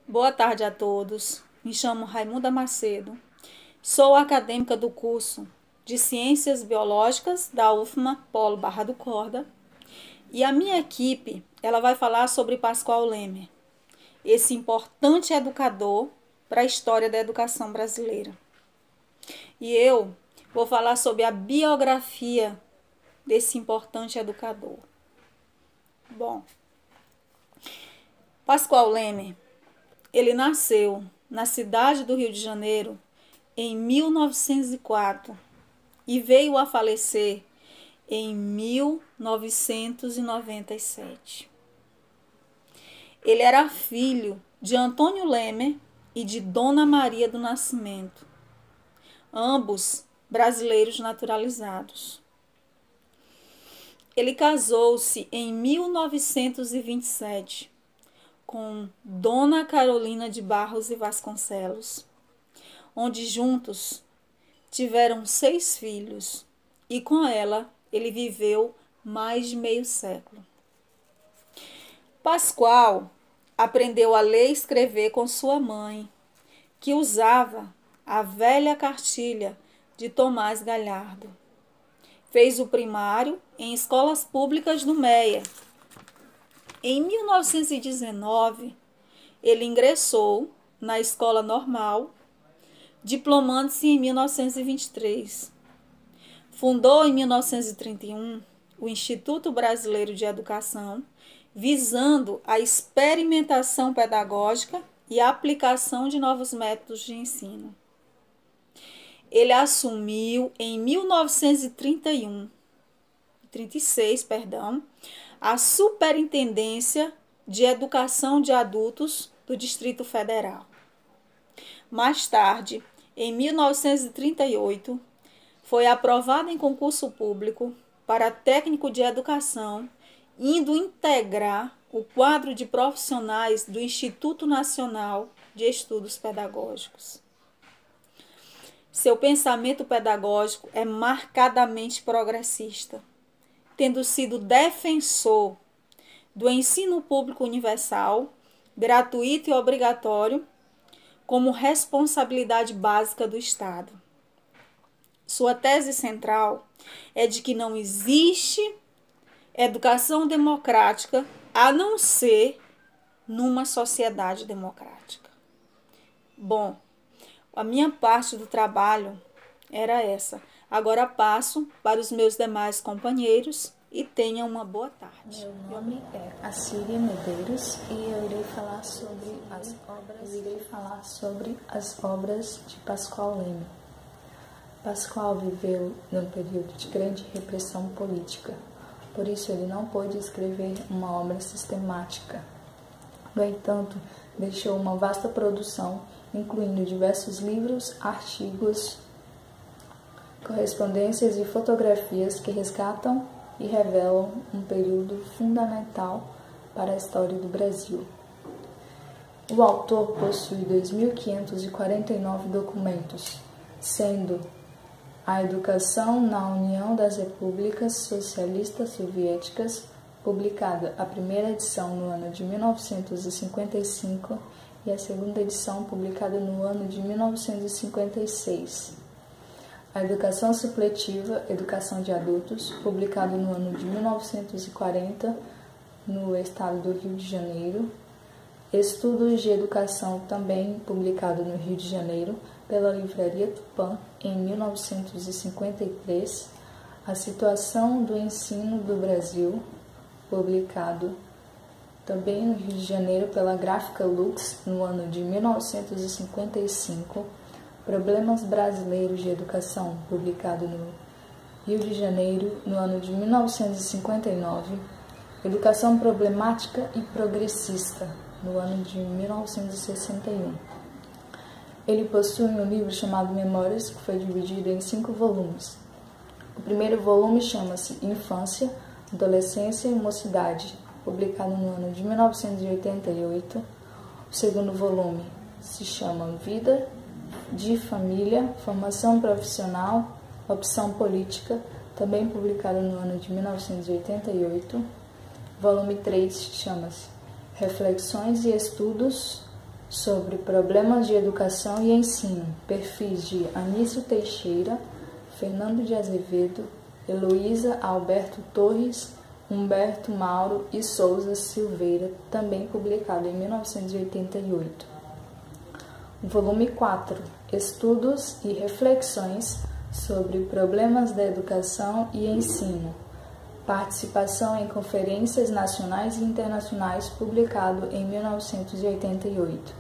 Boa tarde a todos. Me chamo Raimunda Macedo. Sou acadêmica do curso de Ciências Biológicas da UFMA Polo Barra do Corda. E a minha equipe, ela vai falar sobre Pascoal Lemer, esse importante educador para a história da educação brasileira. E eu vou falar sobre a biografia desse importante educador. Bom, Pascoal Lemer, ele nasceu na cidade do Rio de Janeiro em 1904 e veio a falecer em 1997. Ele era filho de Antônio Lemer e de Dona Maria do Nascimento, ambos brasileiros naturalizados. Ele casou-se em 1927 com Dona Carolina de Barros e Vasconcelos, onde juntos tiveram 6 filhos e com ela ele viveu mais de meio século. Pascoal aprendeu a ler e escrever com sua mãe, que usava a velha cartilha de Tomás Galhardo. Fez o primário em escolas públicas do Meia. Em 1919, ele ingressou na escola normal, diplomando-se em 1923. Fundou em 1931 o Instituto Brasileiro de Educação, visando a experimentação pedagógica e a aplicação de novos métodos de ensino. Ele assumiu em 1936, a Superintendência de Educação de Adultos do Distrito Federal. Mais tarde, em 1938, foi aprovado em concurso público para técnico de educação, indo integrar o quadro de profissionais do Instituto Nacional de Estudos Pedagógicos. Seu pensamento pedagógico é marcadamente progressista, tendo sido defensor do ensino público universal, gratuito e obrigatório, como responsabilidade básica do Estado. Sua tese central é de que não existe educação democrática a não ser numa sociedade democrática. Bom, a minha parte do trabalho era essa. Agora passo para os meus demais companheiros e tenham uma boa tarde. Meu nome é Assíria Medeiros e eu irei falar sobre as obras de Pascoal Lemer. Pascoal viveu num período de grande repressão política, por isso ele não pôde escrever uma obra sistemática. No entanto, deixou uma vasta produção, incluindo diversos livros, artigos, correspondências e fotografias que resgatam e revelam um período fundamental para a história do Brasil. O autor possui 2.549 documentos, sendo A Educação na União das Repúblicas Socialistas Soviéticas, publicada a primeira edição no ano de 1955 e a segunda edição publicada no ano de 1956. A Educação Supletiva, Educação de Adultos, publicado no ano de 1940 no estado do Rio de Janeiro. Estudos de Educação, também publicado no Rio de Janeiro pela Livraria Tupã em 1953. A Situação do Ensino do Brasil, publicado também no Rio de Janeiro pela Gráfica Lux no ano de 1955. Problemas Brasileiros de Educação, publicado no Rio de Janeiro no ano de 1959. Educação Problemática e Progressista, no ano de 1961. Ele possui um livro chamado Memórias, que foi dividido em 5 volumes. O primeiro volume chama-se Infância, Adolescência e Mocidade, publicado no ano de 1988. O segundo volume se chama Vida de Família, Formação Profissional, Opção Política, também publicado no ano de 1988. Volume 3 chama-se Reflexões e Estudos sobre problemas de educação e ensino, perfis de Anísio Teixeira, Fernando de Azevedo, Heloísa Alberto Torres, Humberto Mauro e Souza Silveira, também publicado em 1988. Volume 4. Estudos e reflexões sobre problemas da educação e ensino. Participação em conferências nacionais e internacionais, publicado em 1988.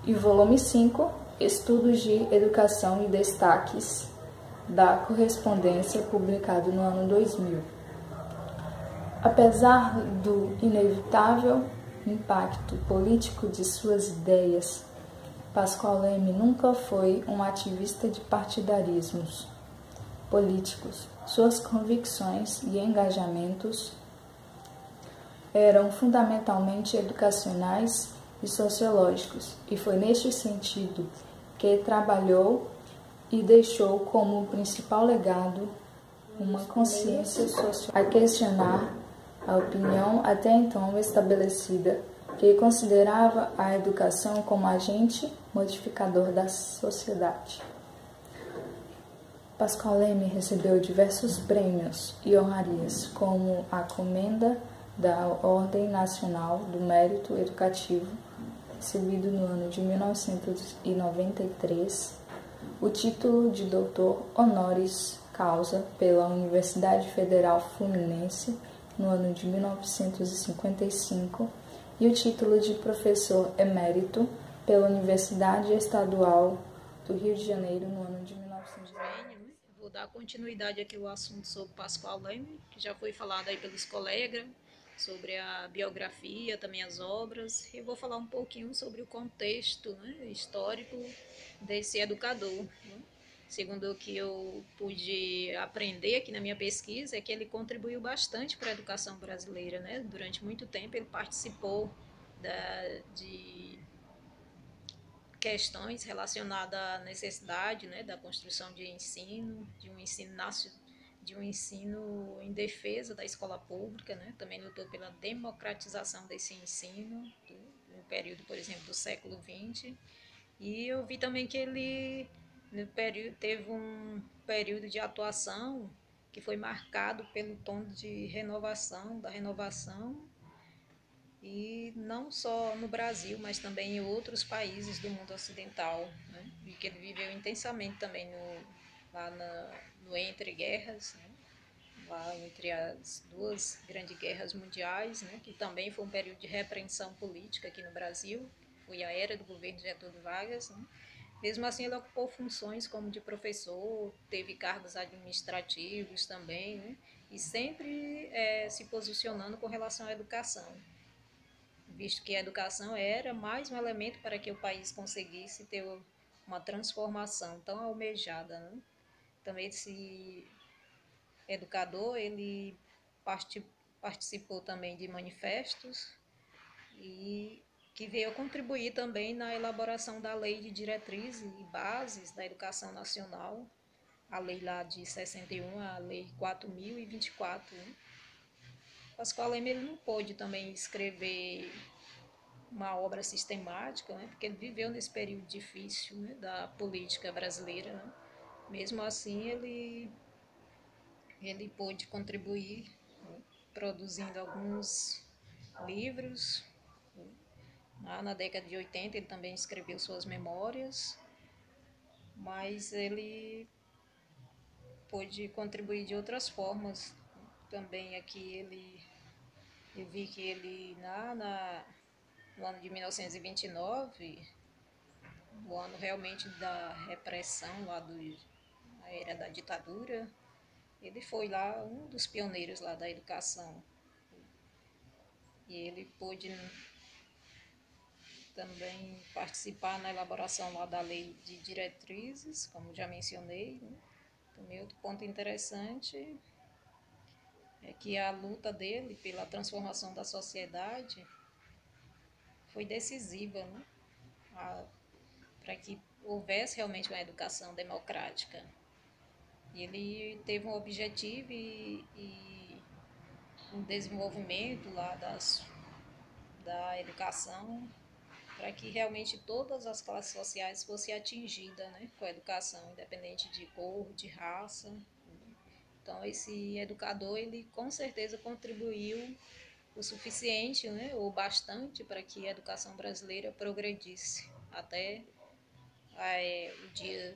E volume 5. Estudos de educação e destaques da correspondência, publicado no ano 2000. Apesar do inevitável impacto político de suas ideias, Pascoal Leme nunca foi um ativista de partidarismos políticos. Suas convicções e engajamentos eram fundamentalmente educacionais e sociológicos, e foi neste sentido que trabalhou e deixou como principal legado uma consciência social a questionar a opinião até então estabelecida, que considerava a educação como agente modificador da sociedade. Pascoal Leme recebeu diversos prêmios e honrarias, como a Comenda da Ordem Nacional do Mérito Educativo, recebido no ano de 1993, o título de doutor honoris causa pela Universidade Federal Fluminense, no ano de 1955, e o título de professor emérito pela Universidade Estadual do Rio de Janeiro, no ano de 1990. Vou dar continuidade aqui ao assunto sobre Pascoal Leme, que já foi falado aí pelos colegas, sobre a biografia, também as obras, e eu vou falar um pouquinho sobre o contexto, né, histórico desse educador. Né? Segundo o que eu pude aprender aqui na minha pesquisa, é que ele contribuiu bastante para a educação brasileira. Né? Durante muito tempo ele participou de questões relacionadas à necessidade, né, da construção de ensino, de um ensino em defesa da escola pública, né? Também lutou pela democratização desse ensino, no período, por exemplo, do século XX. E eu vi também que ele teve um período de atuação que foi marcado pelo tom de da renovação, e não só no Brasil, mas também em outros países do mundo ocidental, né? E que ele viveu intensamente também no entre guerras, né? Lá entre as duas grandes guerras mundiais, né? Que também foi um período de repreensão política aqui no Brasil, foi a era do governo Getúlio Vargas, né? Mesmo assim, ele ocupou funções como de professor, teve cargos administrativos também, né? E sempre se posicionando com relação à educação, visto que a educação era mais um elemento para que o país conseguisse ter uma transformação tão almejada. Né? Também esse educador, ele participou também de manifestos e que veio contribuir também na elaboração da Lei de Diretrizes e Bases da Educação Nacional, a lei lá de 61, a Lei 4.024. Né? Pascoal Leme, ele não pôde também escrever uma obra sistemática, né, porque ele viveu nesse período difícil, né, da política brasileira. Né? Mesmo assim, ele pôde contribuir, né, produzindo alguns livros. Né? Na década de 80 ele também escreveu suas memórias, mas ele pôde contribuir de outras formas. Também aqui eu vi que ele no ano de 1929, o ano realmente da repressão lá da era da ditadura, ele foi lá um dos pioneiros lá da educação. E ele pôde também participar na elaboração lá da lei de diretrizes, como já mencionei. Né? Também outro ponto interessante é que a luta dele pela transformação da sociedade foi decisiva, né? Para que houvesse realmente uma educação democrática. E ele teve um objetivo e um desenvolvimento lá da educação para para que realmente todas as classes sociais fossem atingidas, né, com a educação, independente de cor, de raça. Então, esse educador, ele com certeza contribuiu o suficiente, né, ou bastante, para que a educação brasileira progredisse até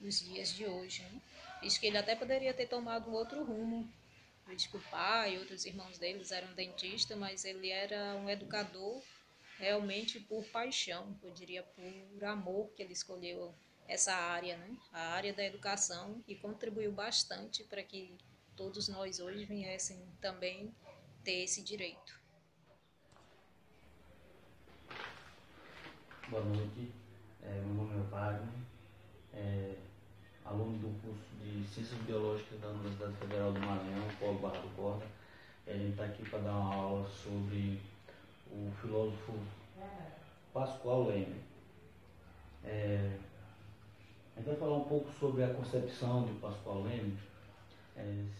os dias de hoje. Né? Visto que ele até poderia ter tomado um outro rumo, visto que o pai e outros irmãos deles eram dentistas, mas ele era um educador realmente por paixão, eu diria por amor que ele escolheu essa área, né? A área da educação, e contribuiu bastante para que todos nós hoje viessem também ter esse direito. Boa noite, meu nome é Wagner, aluno do curso de Ciências Biológicas da Universidade Federal do Maranhão, Polo Barra do Corda. A gente está aqui para dar uma aula sobre o filósofo Pascoal Leme. A gente vai falar um pouco sobre a concepção de Pascoal Leme.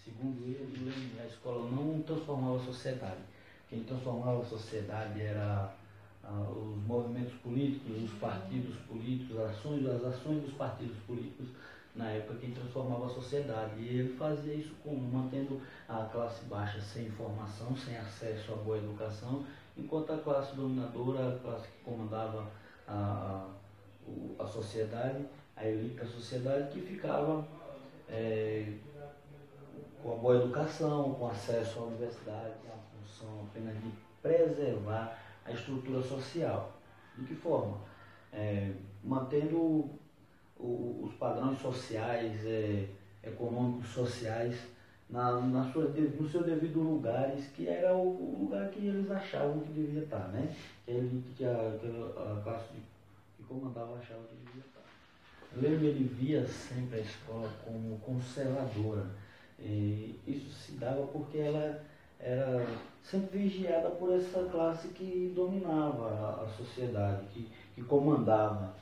Segundo ele, a escola não transformava a sociedade. Quem transformava a sociedade era os movimentos políticos, os partidos políticos, as ações dos partidos políticos, na época, quem transformava a sociedade. E ele fazia isso como? Mantendo a classe baixa sem informação, sem acesso à boa educação, enquanto a classe dominadora, a classe que comandava a sociedade, a elite da sociedade, que ficava com a boa educação, com acesso à universidade, a função apenas de preservar a estrutura social. De que forma? Mantendo os padrões sociais, econômicos, sociais, no seu devido lugares, que era o lugar que eles achavam que devia estar, né? Que a classe que comandava achava que devia estar. Leme, ele via sempre a escola como conservadora. E isso se dava porque ela era sempre vigiada por essa classe que dominava a sociedade, que comandava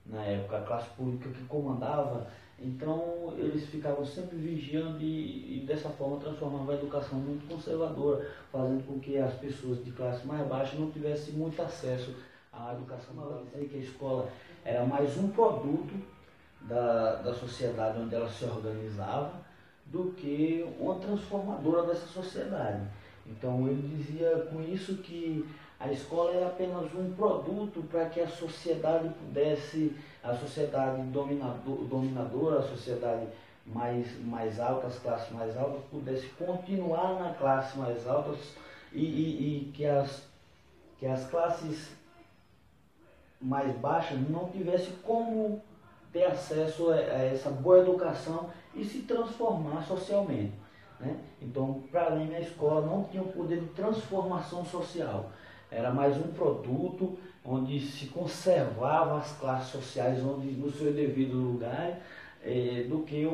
na época, a classe política que comandava. Então eles ficavam sempre vigiando e dessa forma transformavam a educação muito conservadora, fazendo com que as pessoas de classe mais baixa não tivessem muito acesso à educação. Ela dizia que a escola era mais um produto da sociedade onde ela se organizava do que uma transformadora dessa sociedade. Então ele dizia com isso que a escola era apenas um produto para que a sociedade dominadora, a sociedade mais alta, as classes mais altas, pudesse continuar na classe mais altas e que as classes mais baixas não tivessem como ter acesso a essa boa educação e se transformar socialmente. Né? Então, para além da escola, não tinha o poder de transformação social. Era mais um produto onde se conservava as classes sociais no seu devido lugar, do que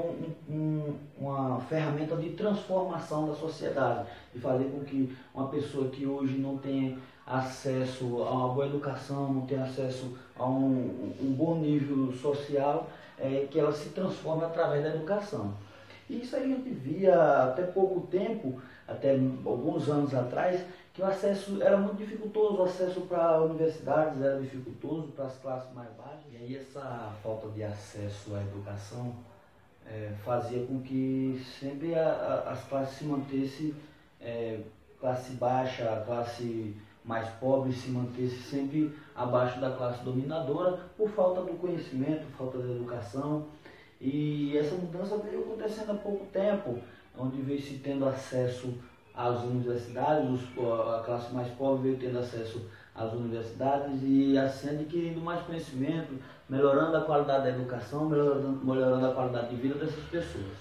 uma ferramenta de transformação da sociedade, de fazer com que uma pessoa que hoje não tem acesso a uma boa educação, não tem acesso a um bom nível social, que ela se transforme através da educação. E isso aí a gente via até pouco tempo, até alguns anos atrás, que o acesso era muito dificultoso, o acesso para universidades era dificultoso para as classes mais baixas. E aí essa falta de acesso à educação fazia com que sempre as classes se mantessem, classe baixa, a classe mais pobre se mantesse sempre abaixo da classe dominadora por falta do conhecimento, falta de educação. E essa mudança veio acontecendo há pouco tempo, onde veio se tendo acesso às universidades, a classe mais pobre veio tendo acesso às universidades e assim adquirindo mais conhecimento, melhorando a qualidade da educação, melhorando a qualidade de vida dessas pessoas.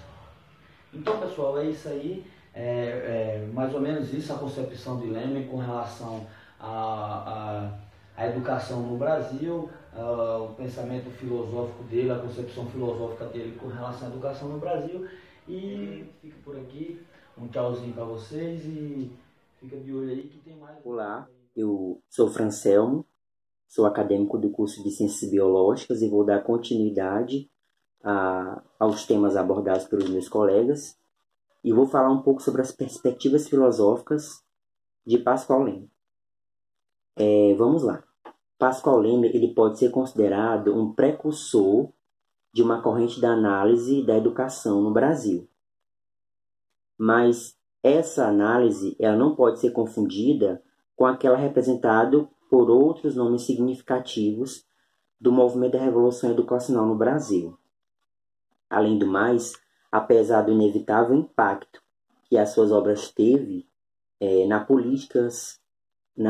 Então, pessoal, é isso aí, mais ou menos isso, a concepção de Leme com relação à educação no Brasil, o pensamento filosófico dele, a concepção filosófica dele com relação à educação no Brasil. E fica por aqui, um tchauzinho para vocês e fica de olho aí que tem mais. Olá, eu sou Francelmo, sou acadêmico do curso de Ciências Biológicas e vou dar continuidade aos temas abordados pelos meus colegas e vou falar um pouco sobre as perspectivas filosóficas de Pascoal Leme. Vamos lá. Pascoal Leme ele pode ser considerado um precursor de uma corrente da análise da educação no Brasil. Mas essa análise ela não pode ser confundida com aquela representada por outros nomes significativos do movimento da Revolução Educacional no Brasil. Além do mais, apesar do inevitável impacto que as suas obras teve na política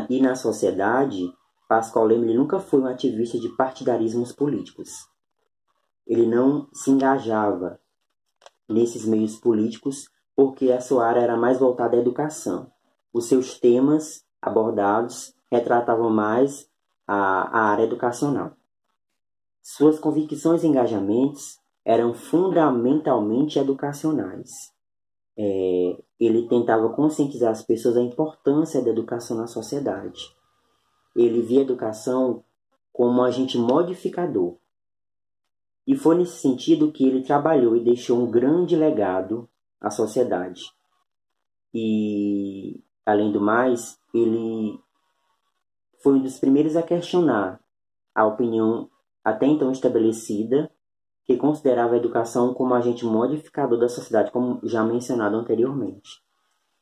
e na sociedade, Pascoal Leme nunca foi um ativista de partidarismos políticos. Ele não se engajava nesses meios políticos porque a sua área era mais voltada à educação. Os seus temas abordados retratavam mais a área educacional. Suas convicções e engajamentos eram fundamentalmente educacionais. Ele tentava conscientizar as pessoas da importância da educação na sociedade. Ele via a educação como um agente modificador. E foi nesse sentido que ele trabalhou e deixou um grande legado à sociedade. E, além do mais, ele foi um dos primeiros a questionar a opinião até então estabelecida, que considerava a educação como agente modificador da sociedade, como já mencionado anteriormente.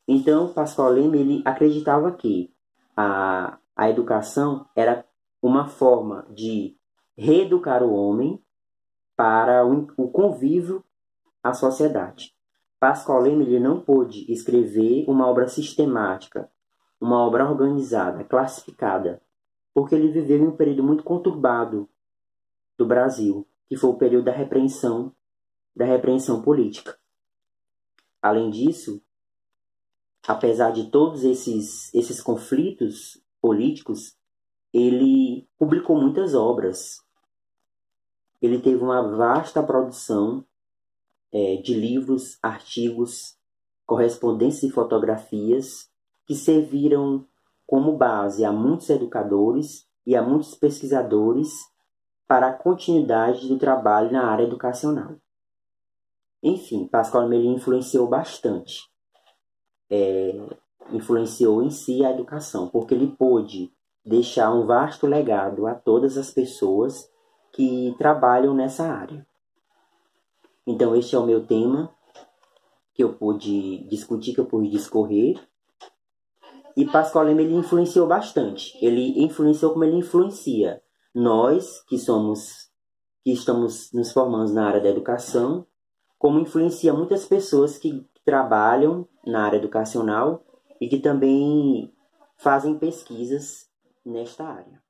Então, Pascoal Leme ele acreditava que a educação era uma forma de reeducar o homem para o convívio à sociedade. Pascoal Leme ele não pôde escrever uma obra sistemática, uma obra organizada, classificada, porque ele viveu em um período muito conturbado do Brasil, que foi o período da repreensão política. Além disso, apesar de todos esses conflitos políticos, ele publicou muitas obras. Ele teve uma vasta produção de livros, artigos, correspondências e fotografias que serviram como base a muitos educadores e a muitos pesquisadores para a continuidade do trabalho na área educacional. Enfim, Pascoal Leme influenciou bastante. Influenciou em si a educação, porque ele pôde deixar um vasto legado a todas as pessoas que trabalham nessa área. Então, este é o meu tema que eu pude discutir, que eu pude discorrer. E Pascoal Leme ele influenciou bastante. Ele influenciou como ele influencia nós que estamos nos formando na área da educação, como influencia muitas pessoas que trabalham na área educacional e que também fazem pesquisas nesta área.